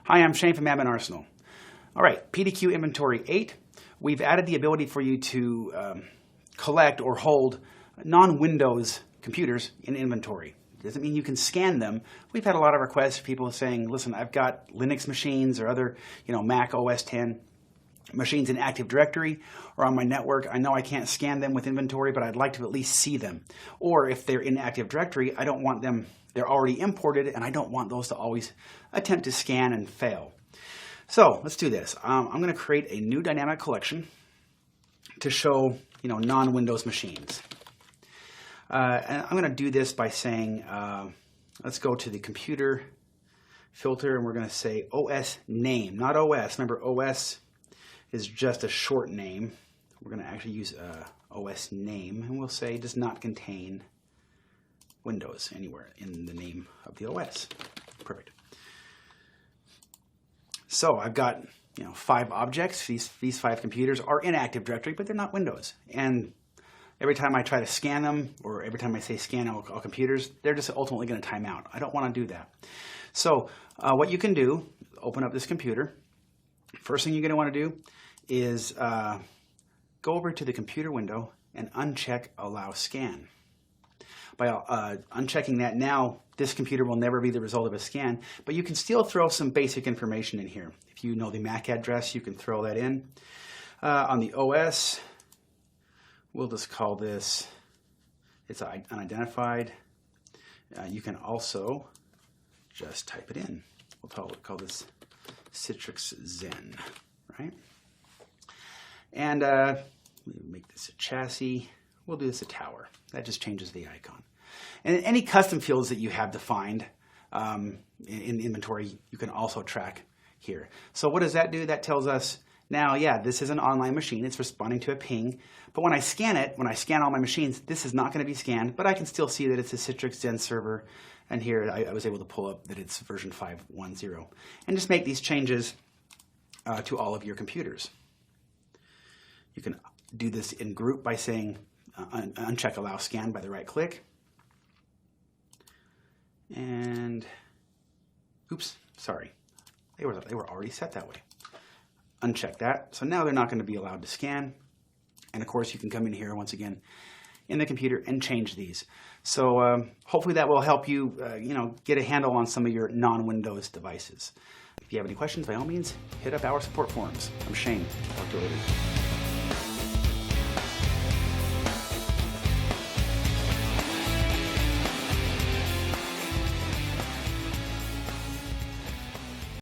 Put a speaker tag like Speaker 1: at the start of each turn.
Speaker 1: Hi, I'm Shane from Admin Arsenal. All right, PDQ Inventory 8. We've added the ability for you to collect or hold non-Windows computers in inventory. Doesn't mean you can scan them. We've had a lot of requests for people saying, listen, I've got Linux machines or other, Mac OS 10 machines in Active Directory or on my network. I know I can't scan them with inventory, but I'd like to at least see them. Or if they're in Active Directory, I don't want them, they're already imported, and I don't want those to always attempt to scan and fail. So let's do this. I'm going to create a new dynamic collection to show, non-Windows machines. And I'm going to do this by saying, let's go to the computer filter, and we're going to say OS name, not OS. Remember, OS is just a short name. We're going to actually use OS name, and we'll say does not contain Windows anywhere in the name of the OS. Perfect. So I've got 5 objects. These 5 computers are in Active Directory, but they're not Windows. And every time I try to scan them, or every time I say scan all computers, they're just ultimately going to time out. I don't want to do that. So what you can do, open up this computer. First thing you're going to want to do is go over to the computer window and uncheck Allow Scan. By unchecking that now, this computer will never be the result of a scan, but you can still throw some basic information in here. If you know the MAC address, you can throw that in. On the OS, we'll just call this, it's unidentified. You can also just type it in. We'll call this Citrix Zen, right? And make this a chassis. We'll do this a tower. That just changes the icon. And any custom fields that you have defined in inventory, you can also track here. So what does that do? That tells us now, yeah, this is an online machine. It's responding to a ping. But when I scan it, when I scan all my machines, this is not going to be scanned, but I can still see that it's a Citrix Zen server. And here I was able to pull up that it's version 5.10. And just make these changes to all of your computers. You can do this in group by saying uncheck Allow Scan by the right click. And, oops, sorry. They were already set that way. Uncheck that. So now they're not going to be allowed to scan. And of course, you can come in here once again in the computer and change these. So hopefully that will help you, get a handle on some of your non-Windows devices. If you have any questions, by all means, hit up our support forums. I'm Shane. Talk to you later.